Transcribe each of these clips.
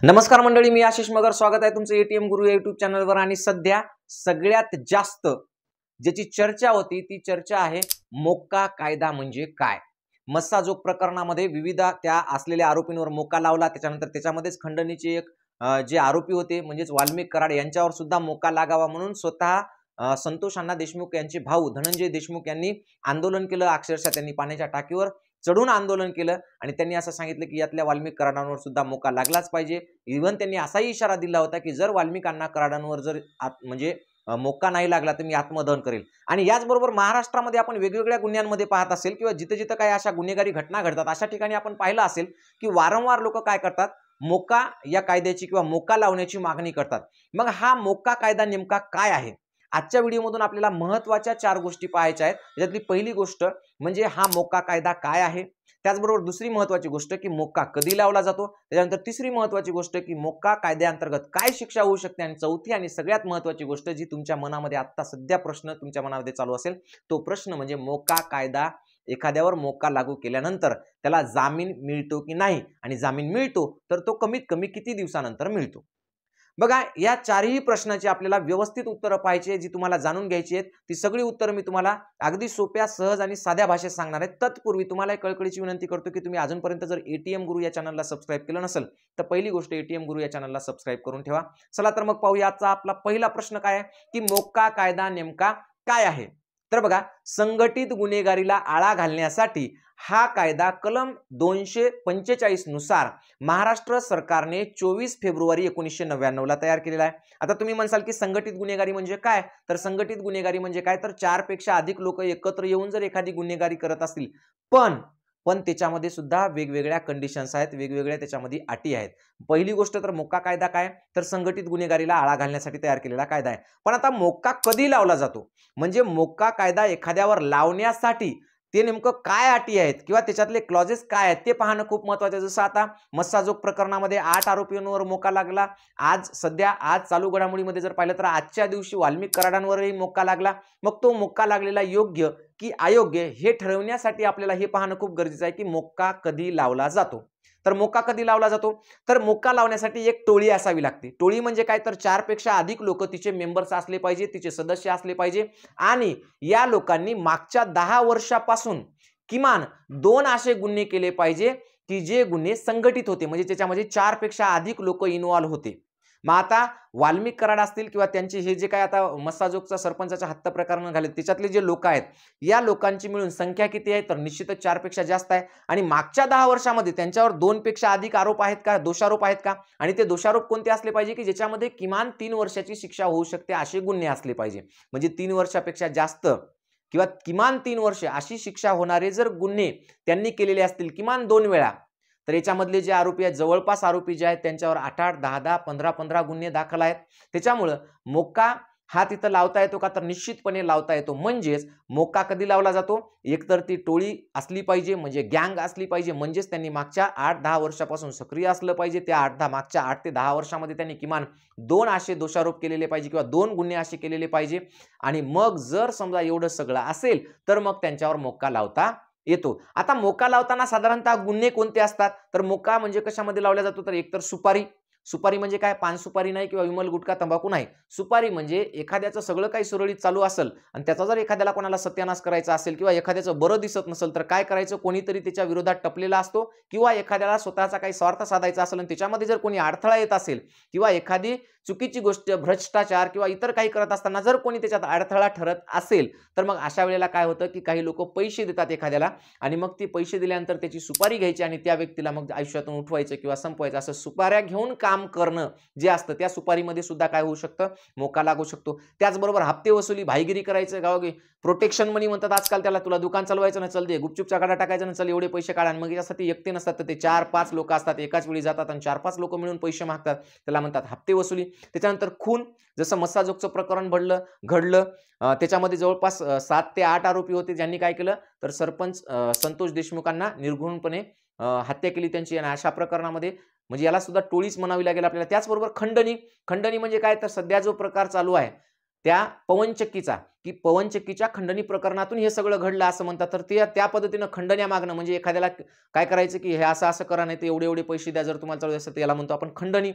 नमस्कार मंडळी, मी आशिष मगर. स्वागत आहे तुमचं एटीएम गुरु यूट्यूब चॅनलवर. आणि सध्या सगळ्यात जास्त ज्याची चर्चा होती ती चर्चा आहे मोक्का कायदा म्हणजे काय. मस्साजोग प्रकरणामध्ये विविध त्या असलेल्या आरोपींवर मोक्का लावला. त्याच्यानंतर त्याच्यामध्येच खंडणीचे एक जे आरोपी होते म्हणजेच वाल्मिक कराड यांच्यावर सुद्धा मोक्का लागावा म्हणून स्वतः संतोष अण्णा देशमुख यांचे भाऊ धनंजय देशमुख यांनी आंदोलन केलं. अक्षरशः त्यांनी पाण्याच्या टाकीवर चढून आंदोलन केलं आणि त्यांनी असं सांगितलं की यातल्या वाल्मिक कराडांवर सुद्धा मोक्का लागलाच पाहिजे. इव्हन त्यांनी असाही इशारा दिला होता की जर वाल्मिक अण्णा कराडांवर जर म्हणजे मोक्का नाही लागला तर मी आत्मदहन करेल. आणि याचबरोबर महाराष्ट्रामध्ये आपण वेगवेगळ्या गुन्ह्यांमध्ये पाहत असेल किंवा जिथे जिथे काही अशा गुन्हेगारी घटना घडतात अशा ठिकाणी आपण पाहिलं असेल की वारंवार लोक काय करतात, मोक्का या कायद्याची किंवा मोक्का लावण्याची मागणी करतात. मग हा मोक्का कायदा नेमका काय आहे, आजच्या व्हिडिओमधून आपल्याला महत्त्वाच्या 4 गोष्टी पाहायच्या आहेत. त्यातली पहिली गोष्ट म्हणजे हा मोक्का कायदा काय आहे, त्याचबरोबर दुसरी महत्त्वाची गोष्ट की मोक्का कधी लावला जातो, त्याच्यानंतर तिसरी महत्त्वाची गोष्ट की मोक्का कायद्याअंतर्गत काय शिक्षा होऊ शकते, आणि चौथी आणि सगळ्यात महत्त्वाची गोष्ट जी तुमच्या मनामध्ये आता सध्या प्रश्न तुमच्या मनामध्ये चालू असेल तो प्रश्न म्हणजे मोक्का कायदा एखाद्यावर मोक्का लागू केल्यानंतर त्याला जामीन मिळतो की नाही, आणि जामीन मिळतो तर तो कमीत कमी किती दिवसानंतर मिळतो. बघा, या 4ही प्रश्नाची आपल्याला व्यवस्थित उत्तरं पाहिजे, जी तुम्हाला जाणून घ्यायची आहेत. ती सगळी उत्तरं मी तुम्हाला अगदी सोप्या, सहज आणि साध्या भाषेत सांगणार आहे. तत्पूर्वी तुम्हाला एक कळकळीची विनंती करतो की तुम्ही अजूनपर्यंत जर एटीएम गुरु या चॅनलला सबस्क्राईब केलं नसेल तर पहिली गोष्ट एटीएम गुरु या चॅनलला सबस्क्राईब करून ठेवा. चला तर मग पाहूया आजचा आपला पहिला प्रश्न काय आहे की मोक्का कायदा नेमका काय आहे. तर बघा, संघटित गुन्हेगारीला आळा घालण्यासाठी हा कायदा कलम 245 नुसार महाराष्ट्र सरकारने 24 फेब्रुवारी 1999 ला तयार केलेला आहे. आता तुम्ही म्हणसाल की संघटित गुन्हेगारी म्हणजे काय, तर संघटित गुन्हेगारी म्हणजे काय तर 4 पेक्षा अधिक लोक एकत्र येऊन जर एखादी गुन्हेगारी करत असतील पण त्याच्यामध्ये सुद्धा वेगवेगळ्या कंडिशन्स आहेत, वेगवेगळ्या त्याच्यामध्ये अटी आहेत. पहिली गोष्ट तर मोक्का कायदा काय, तर संघटित गुन्हेगारीला आळा घालण्यासाठी तयार केलेला कायदा आहे. पण आता मोक्का कधी लावला जातो, म्हणजे मोक्का कायदा एखाद्यावर लावण्यासाठी ते नेमकं काय अटी आहेत किंवा त्याच्यातले क्लॉजेस काय आहेत ते पाहणं खूप महत्त्वाचं आहे. जसं आता मस्साजोग प्रकरणामध्ये 8 आरोपींवर मोक्का लागला. आज चालू घडामोडीमध्ये जर पाहिलं तर आजच्या दिवशी वाल्मिक कराडांवरही मोक्का लागला. मग तो मोक्का लागलेला योग्य की अयोग्य हे ठरवण्यासाठी आपल्याला हे पाहणं खूप गरजेचं आहे की मोक्का कधी लावला जातो. तर मोक्का कधी लावला जातो, तर मोक्का लावण्यासाठी एक टोळी असावी लागते. टोळी म्हणजे काय, तर 4 पेक्षा अधिक लोक तिचे मेंबर्स असले पाहिजे, तिचे सदस्य असले पाहिजे, आणि या लोकांनी मागच्या 10 वर्षापासून किमान 2 असे गुन्हे केले पाहिजे की जे गुन्हे संघटित होते, म्हणजे त्याच्यामध्ये 4 पेक्षा अधिक लोक इन्व्हॉल्व होते. मग आता वाल्मिक कराड असतील किंवा त्यांचे हे जे काय आता मस्साजोगचा सरपंचाच्या हत्या प्रकरण झाले त्याच्यातले जे लोक आहेत या लोकांची मिळून संख्या किती आहे, तर निश्चितच 4 पेक्षा जास्त आहे. आणि मागच्या 10 वर्षामध्ये त्यांच्यावर 2 पेक्षा अधिक आरोप आहेत का, दोषारोप आहेत का, आणि ते दोषारोप कोणते असले पाहिजे की ज्याच्यामध्ये किमान 3 वर्षाची शिक्षा होऊ शकते असे गुन्हे असले पाहिजे. म्हणजे 3 वर्षापेक्षा जास्त किंवा किमान 3 वर्ष अशी शिक्षा होणारे जर गुन्हे त्यांनी केलेले असतील किमान 2 वेळा, तर याच्यामधले जे आरोपी आहेत, जवळपास आरोपी जे आहेत त्यांच्यावर 8-8, 10-10, 15-15 गुन्हे दाखल आहेत. त्याच्यामुळं मोक्का हा तिथं लावता येतो का, तर निश्चितपणे लावता येतो. म्हणजेच मोक्का कधी लावला जातो, एकतर ती टोळी असली पाहिजे, म्हणजे गँग असली पाहिजे, म्हणजेच त्यांनी मागच्या 8-10 वर्षापासून सक्रिय असलं पाहिजे. त्या मागच्या 8 ते 10 वर्षामध्ये त्यांनी किमान 2 असे दोषारोप केलेले पाहिजे किंवा 2 गुन्हे असे केलेले पाहिजे. आणि मग जर समजा एवढं सगळं असेल तर मग त्यांच्यावर मोक्का लावता येतो. आता मोक्का लावताना साधारणतः गुन्हे कोणते असतात, तर मोक्का म्हणजे कशामध्ये लावला जातो, तर एकतर सुपारी म्हणजे काय, पान सुपारी नाही किंवा विमल गुटखा तंबाखू नाही. सुपारी म्हणजे एखाद्याचं सगळं काही सुरळीत चालू असेल आणि त्याचा जर एखाद्याला कोणाला सत्यानाश करायचा असेल किंवा एखाद्याचं बरं दिसत नसेल तर काय करायचं, कोणीतरी त्याच्या विरोधात टपलेला असतो, किंवा एखाद्याला स्वतःचा काही स्वार्थ साधायचा असेल आणि त्याच्यामध्ये जर कोणी अडथळा येत असेल किंवा एखादी चुकीची गोष्ट, भ्रष्टाचार किंवा इतर काही करत असताना जर कोणी त्याच्यात अडथळा ठरत असेल तर मग अशा वेळेला काय होतं की काही लोक पैसे देतात एखाद्याला, आणि मग ते पैसे दिल्यानंतर त्याची सुपारी घ्यायची आणि त्या व्यक्तीला मग आयुष्यातून उठवायचं किंवा संपवायचं. असं सुपाऱ्या घेऊन काम करणं जे असतं त्या सुपारीमध्ये सुद्धा काय होऊ शकतं, मोक्का लागू शकतो. त्याचबरोबर हप्ते वसुली, भाईगिरी करायचं, गावोगी प्रोटेक्शन मनी म्हणतात आजकाल त्याला, तुला दुकान चालवायचं ना, चल दे गुपचूपचा गाडा टाकायचा ना, चल एवढे पैसे काढा. मग यासाठी एकटे नसतात तर ते 4-5 लोक असतात, एकाच वेळी जातात आणि 4-5 लोक मिळून पैसे मागतात, त्याला म्हणतात हप्ते वसुली. त्याच्यानंतर खून, जसं मस्साजोगचं प्रकरण घडलं, त्याच्यामध्ये जवळपास 7 ते 8 आरोपी होते ज्यांनी काय केलं, तर सरपंच संतोष देशमुखांना निर्घृणपणे हत्या केली त्यांची. आणि अशा प्रकरणामध्ये म्हणजे याला सुद्धा टोळीच म्हणावी लागेल आपल्याला. त्याचबरोबर खंडणी म्हणजे काय, तर सध्या जो प्रकार चालू आहे त्या पवनचक्कीचा की पवनचक्कीच्या खंडणी प्रकरणातून हे सगळं घडलं असं म्हणतात. तर ते त्या पद्धतीनं खंडण्या मागणं म्हणजे एखाद्याला काय करायचं की हे असं असं करा, नाही तर एवढे एवढे पैसे द्या जर तुम्हाला चालू असेल, तर याला म्हणतो आपण खंडणी.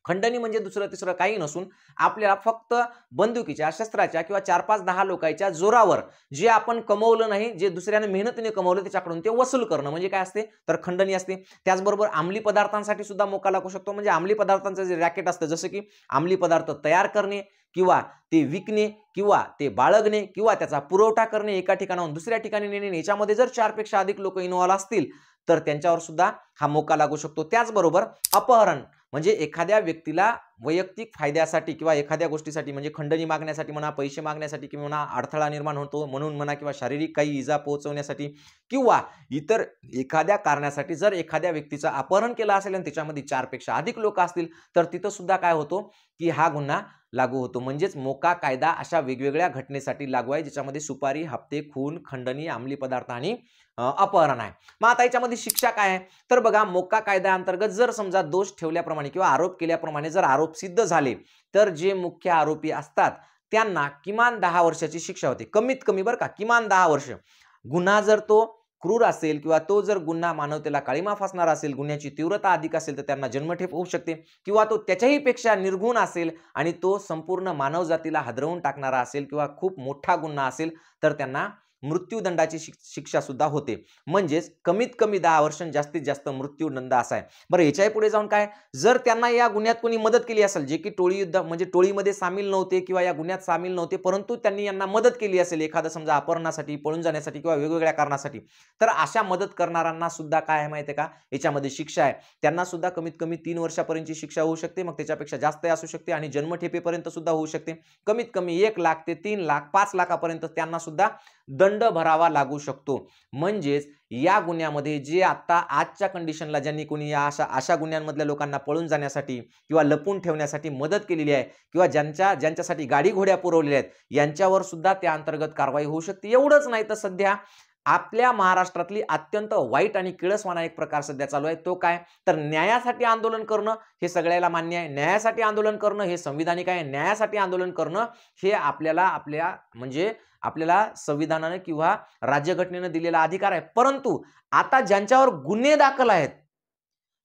खंडणी म्हणजे दुसरं तिसरं काही नसून आपल्याला फक्त बंदुकीच्या, शस्त्राच्या किंवा 4-5-10 लोकांच्या जोरावर जे आपण कमवलं नाही, जे दुसऱ्याने मेहनतीने कमवलं त्याच्याकडून ते वसूल करणं म्हणजे काय असते, तर खंडणी असते. त्याचबरोबर अंमली पदार्थांसाठी सुद्धा मोका लागू शकतो. म्हणजे अंमली पदार्थांचं जे रॅकेट असतं, जसं की अंमली पदार्थ तयार करणे किंवा ते विकणे किंवा ते बाळगणे किंवा त्याचा पुरवठा करणे, एका ठिकाणाहून दुसऱ्या ठिकाणी नेणे, याच्यामध्ये जर 4 पेक्षा अधिक लोक इन्व्हॉल्व असतील तर त्यांच्यावर सुद्धा हा मोका लागू शकतो. त्याचबरोबर अपहरण म्हणजे एखाद्या व्यक्तीला वैयक्तिक फायद्यासाठी किंवा एखाद्या गोष्टीसाठी म्हणजे खंडणी मागण्यासाठी म्हणा, पैसे मागण्यासाठी किंवा म्हणा, अडथळा निर्माण होतो म्हणून म्हणा, किंवा शारीरिक काही इजा पोहोचवण्यासाठी किंवा इतर एखाद्या कारणासाठी जर एखाद्या व्यक्तीचं अपहरण केलं असेल आणि त्याच्यामध्ये 4 पेक्षा अधिक लोक असतील तर तिथं सुद्धा काय होतो की हा गुन्हा लागू होतो. म्हणजेच मोका कायदा अशा वेगवेगळ्या घटनेसाठी लागू आहे, ज्याच्यामध्ये सुपारी, हप्ते, खून, खंडणी, अंमली पदार्थ आणि अपहरण आहे. मग आता याच्यामध्ये शिक्षा काय आहे, तर बघा मोका कायदा अंतर्गत जर समजा दोष ठेवल्याप्रमाणे किंवा आरोप केल्याप्रमाणे जर आरोप सिद्ध झाले तर जे मुख्य आरोपी असतात त्यांना किमान 10 वर्षाची शिक्षा होते. कमीत कमी बरं का, किमान 10 वर्ष. गुन्हा जर तो क्रूर असेल किंवा तो जर गुन्हा मानवतेला काळीमा फासणारा असेल, गुन्ह्याची तीव्रता अधिक असेल तर त्यांना जन्मठेप होऊ शकते, किंवा तो त्याच्याही पेक्षा निर्गुण असेल आणि तो संपूर्ण मानव जातीला हादरवून टाकणारा असेल किंवा खूप मोठा गुन्हा असेल तर त्यांना मृत्यूदंडाची शिक्षा सुद्धा होते. म्हणजेच कमीत कमी 10 वर्ष, जास्तीत जास्त मृत्यूदंड असा आहे. बरं, याच्याही पुढे जाऊन काय, जर त्यांना या गुन्ह्यात कोणी मदत केली असेल, जे की टोळी युद्ध म्हणजे टोळीमध्ये सामील नव्हते किंवा या गुन्ह्यात सामील नव्हते, परंतु त्यांनी यांना मदत केली असेल एखादं समजा अपहरणासाठी, पळून जाण्यासाठी किंवा वेगवेगळ्या कारणासाठी, तर अशा मदत करणाऱ्यांना सुद्धा काय आहे माहिती आहे का, याच्यामध्ये शिक्षा आहे. त्यांना सुद्धा कमीत कमी 3 वर्षापर्यंतची शिक्षा होऊ शकते, मग त्याच्यापेक्षा जास्त असू शकते आणि जन्मठेपेपर्यंत सुद्धा होऊ शकते. कमीत कमी 1 लाख ते 3 लाख 5 लाखापर्यंत त्यांना सुद्धा दंड भरावा लागू शकतो. म्हणजेच या गुन्ह्यामध्ये जे आता आजच्या कंडिशनला ज्यांनी कोणी या अशा गुन्ह्यांमधल्या लोकांना पळून जाण्यासाठी किंवा लपून ठेवण्यासाठी मदत केलेली आहे किंवा ज्यांच्यासाठी गाडी घोड्या पुरवलेल्या आहेत, यांच्यावर सुद्धा त्या अंतर्गत कारवाई होऊ शकते. एवढंच नाही तर सध्या आपल्या महाराष्ट्रातली अत्यंत वाईट आणि किळसवाणा एक प्रकार सध्या चालू आहे. तो काय, तर न्यायासाठी आंदोलन करणं हे सगळ्याला मान्य आहे. न्यायासाठी आंदोलन करणं हे संविधानिक आहे. न्यायासाठी आंदोलन करणं हे आपल्याला संविधानाने किंवा राज्यघटनेने दिलेला अधिकार आहे. परंतु आता ज्यांच्यावर गुन्हे दाखल आहेत,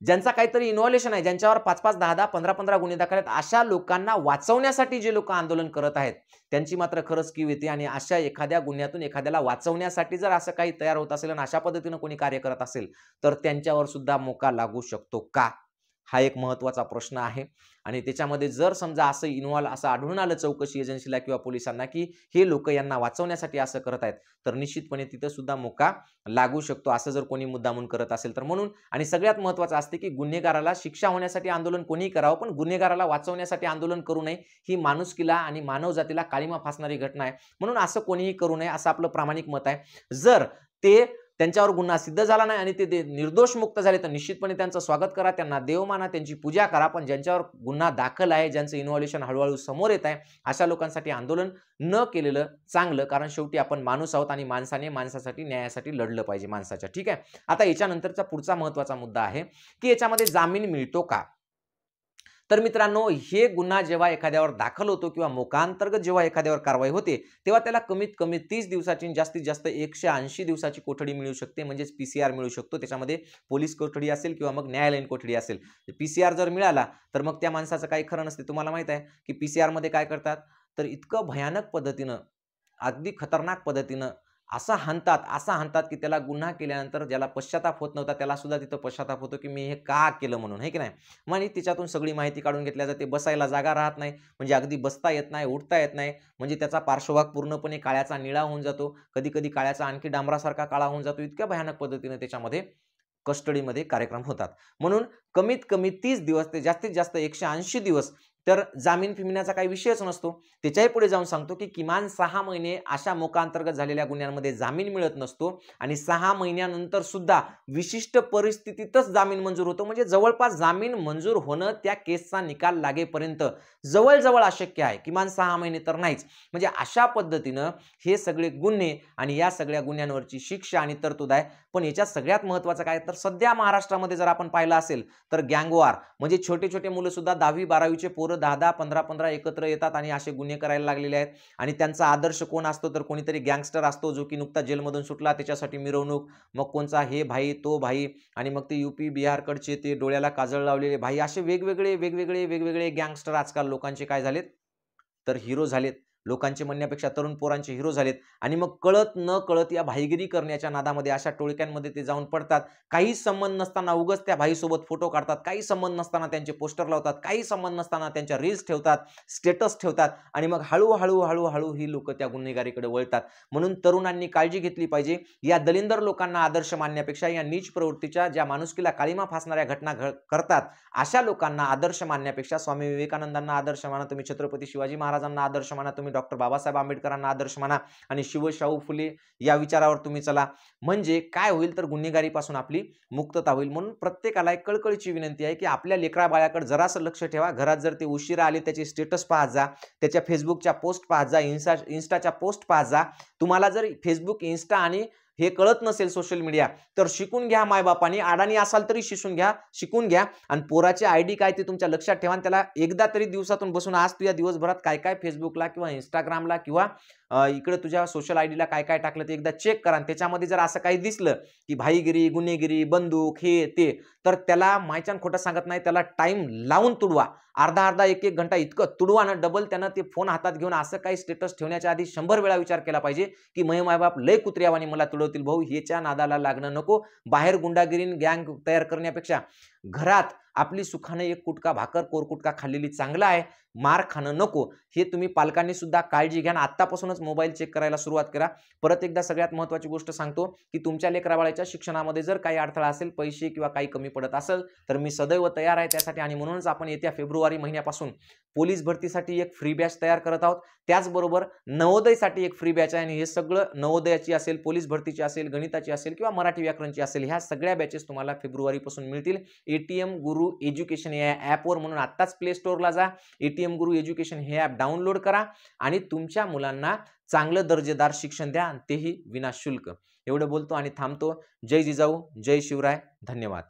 ज्यांचा काहीतरी इन्व्हॉल्युशन आहे, ज्यांच्यावर 5-5, 10-10, 15-15 गुन्हे दाखल आहेत, अशा लोकांना वाचवण्यासाठी जे लोक आंदोलन करत आहेत त्यांची मात्र खरंच कीव येते. आणि अशा एखाद्या गुन्ह्यातून एखाद्याला वाचवण्यासाठी जर असं काही तयार होत असेल आणि अशा पद्धतीने कोणी कार्य करत असेल तर त्यांच्यावर सुद्धा मोका लागू शकतो का, हा एक महत्त्वाचा प्रश्न आहे. आणि त्याच्यामध्ये जर समजा असं आढळून आलं चौकशी एजन्सीला किंवा पोलिसांना की हे लोक यांना वाचवण्यासाठी असं करत आहेत, तर निश्चितपणे तिथं सुद्धा मोका लागू शकतो, असं जर कोणी मुद्दामून करत असेल तर. म्हणून आणि सगळ्यात महत्त्वाचं असते की गुन्हेगाराला शिक्षा होण्यासाठी आंदोलन कोणीही करावं, पण गुन्हेगाराला वाचवण्यासाठी आंदोलन करू नये. ही माणुसकीला आणि मानव जातीला काळीमा फासणारी घटना आहे. म्हणून असं कोणीही करू नये, असं आपलं प्रामाणिक मत आहे. जर त्यांच्यावर गुन्हा सिद्ध झाला नाही आणि ते निर्दोष मुक्त झाले तर निश्चितपणे त्यांचं स्वागत करा, त्यांना देव माना, त्यांची पूजा करा. पण ज्यांच्यावर गुन्हा दाखल आहे, ज्यांचं इन्व्हॉल्युशन हळूहळू समोर येत आहे, अशा लोकांसाठी आंदोलन न केलेलं चांगलं. कारण शेवटी आपण माणूस आहोत आणि माणसाने माणसासाठी न्यायासाठी लढलं पाहिजे माणसाच्या. ठीक आहे. आता याच्यानंतरचा पुढचा महत्त्वाचा मुद्दा आहे की याच्यामध्ये जामीन मिळतो का. तर मित्रांनो, हे गुन्हा जेव्हा एखाद्यावर दाखल होतो किंवा मोकाअंतर्गत जेव्हा एखाद्यावर कारवाई होते तेव्हा त्याला कमीत कमी 30 दिवसाची, जास्तीत जास्त 180 दिवसाची कोठडी मिळू शकते. म्हणजेच पीसीआर मिळू शकतो. त्याच्यामध्ये पोलीस कोठडी असेल किंवा मग न्यायालयीन कोठडी असेल. पीसीआर जर मिळाला तर मग त्या माणसाचं काही खरं नसते. तुम्हाला माहित आहे की पीसीआर मध्ये काय करतात, तर इतकं भयानक पद्धतीनं, अगदी खतरनाक पद्धतीनं असं हाणतात की त्याला गुन्हा केल्यानंतर ज्याला पश्चाताप होत नव्हता त्याला सुद्धा तिथं पश्चाताप होतो की मी हे का केलं म्हणून, हे की नाही. म्हणजे तिच्यातून सगळी माहिती काढून घेतल्या जाते. बसायला जागा राहत नाही, म्हणजे अगदी बसता येत नाही, उठता येत नाही. म्हणजे त्याचा पार्श्वभाग पूर्णपणे काळ्याचा निळा होऊन जातो, कधी कधी काळ्याचा आणखी डांबरासारखा काळा होऊन जातो. इतक्या भयानक पद्धतीने त्याच्यामध्ये कस्टडीमध्ये कार्यक्रम होतात. म्हणून कमीत कमी 30 दिवस ते जास्तीत जास्त 180 दिवस तर जामीन फिरण्याचा काही विषयच नसतो. त्याच्याही पुढे जाऊन सांगतो की किमान 6 महिने अशा मोकाअंतर्गत झालेल्या गुन्ह्यांमध्ये जामीन मिळत नसतो आणि 6 महिन्यानंतर सुद्धा विशिष्ट परिस्थितीतच जामीन मंजूर होतो. म्हणजे जवळपास जामीन मंजूर होणं त्या केसचा निकाल लागेपर्यंत जवळजवळ अशक्य आहे. किमान 6 महिने तर नाहीच. म्हणजे अशा पद्धतीनं हे सगळे गुन्हे आणि या सगळ्या गुन्ह्यांवरची शिक्षा आणि तरतूद आहे. पण याच्यात सगळ्यात महत्त्वाचं काय, तर सध्या महाराष्ट्रामध्ये जर आपण पाहिलं असेल तर गँगवॉर म्हणजे छोटे छोटे मुलं सुद्धा 10वी 12वीचे पोरं पोरं 10-10, 15-15 एकत्र येतात आणि असे गुन्हे करायला लागलेले आहेत. आणि त्यांचा आदर्श कोण असतो तर कोणीतरी गँगस्टर असतो, जो की नुकता जेलमधून सुटला, त्याच्यासाठी मिरवणूक, मग कोणचा हे भाई तो भाई, आणि मग ते यूपी बिहारकडचे ते डोळ्याला काजळ लावलेले भाई, असे वेगवेगळे गँगस्टर आजकाल लोकांचे काय झालेत तर हिरो झालेत. लोकांचे म्हणण्यापेक्षा तरुण पोरांचे हिरो झालेत. आणि मग कळत न कळत या भाईगिरी करण्याच्या नादामध्ये अशा टोळक्यांमध्ये ते जाऊन पडतात. काही संबंध नसताना उगाच त्या भाईसोबत फोटो काढतात, काही संबंध नसताना त्यांचे पोस्टर लावतात, काही संबंध नसताना त्यांच्या रील्स ठेवतात, स्टेटस ठेवतात, आणि मग हळूहळू ही लोक त्या गुन्हेगारीकडे वळतात. म्हणून तरुणांनी काळजी घेतली पाहिजे. या दलिंदर लोकांना आदर्श मानण्यापेक्षा या नीच प्रवृत्तीच्या, ज्या माणुसकीला काळीमा फासणाऱ्या घटना करतात, अशा लोकांना आदर्श मानण्यापेक्षा स्वामी विवेकानंदांना आदर्श माना, तुम्ही छत्रपती शिवाजी महाराजांना आदर्श माना, तुम्ही डॉक्टर बाबासाहेब आंबेडकरांना आदर्श माना, आणि शिवशाहू फुले या विचारावर तुम्ही चला. म्हणजे काय होईल तर गुन्हेगारीपासून आपली मुक्तता होईल. म्हणून प्रत्येकाला एक कळकळीची विनंती आहे की आपल्या लेकरा बाळाकडे जरासं लक्ष ठेवा. घरात जर ते उशिरा आले, त्याचे स्टेटस पाहत जा, त्याच्या फेसबुकच्या पोस्ट पाहत जा, इन्स्टाच्या पोस्ट पाहत जा. तुम्हाला जर फेसबुक, इन्स्टा आणि हे कळत नसेल सोशल मीडिया, तर शिकून घ्या. मायबापांनी अडाणी असाल तरी शिकून घ्या. आणि पोराचे आयडी काय ते तुमच्या लक्षात ठेवा. त्याला एकदा तरी दिवसातून बसून आज तू या दिवसभरात काय काय फेसबुकला किंवा इंस्टाग्रामला किंवा इकडे तुझ्या सोशल आयडीला काय काय टाकलं ते एकदा चेक करा. आणि त्याच्यामध्ये जर असं काही दिसलं की भाईगिरी, गुन्हेगिरी, बंदूक, हे ते, तर त्याला मायच्यान खोटं सांगत नाही, त्याला टाइम लावून तुडवा. अर्धा 1-1 घंटा इतकं तुडवा ना, डबल त्यानं ते फोन हातात घेऊन असं काही स्टेटस ठेवण्याच्या आधी 100 वेळा विचार केला पाहिजे की मायबाप लय कुत्र्यावानी मला तुडवतील. भाऊ, ह्याच्या नादाला लागणं नको. बाहेर गुंडागिरी, गँग तयार करण्यापेक्षा घरात आपली सुखाने एक कुटका भाकर, कोरकुटका खाल्लेली चांगला आहे. मार खाणं नको. हे तुम्ही पालकांनी सुद्धा काळजी घ्या. आत्तापासूनच मोबाईल चेक करायला सुरुवात करा. परत एकदा सगळ्यात महत्त्वाची गोष्ट सांगतो की तुमच्या लेकराबाळाच्या शिक्षणामध्ये जर काही अडथळा असेल, पैसे किंवा काही कमी पडत असेल, तर मी सदैव तयार आहे त्यासाठी. आणि म्हणूनच आपण येत्या फेब्रुवारी महिन्यापासून पोलीस भरतीसाठी एक फ्री बॅच तयार करत आहोत. त्याचबरोबर नवोदयसाठी एक फ्री बॅच आहे. आणि हे सगळं नवोदयाची असेल, पोलीस भरतीची असेल, गणिताची असेल किंवा मराठी व्याकरणची असेल, ह्या सगळ्या बॅचेस तुम्हाला फेब्रुवारीपासून मिळतील. एटीएम गुरु एज्युकेशन या ॲपवर, म्हणून आत्ताच प्ले स्टोअरला जा, एटीएम गुरु एज्युकेशन हे ॲप डाउनलोड करा आणि तुमच्या मुलांना चांगलं दर्जेदार शिक्षण द्या, तेही विनाशुल्क. एवढं बोलतो आणि थांबतो. जय जिजाऊ, जय शिवराय, धन्यवाद.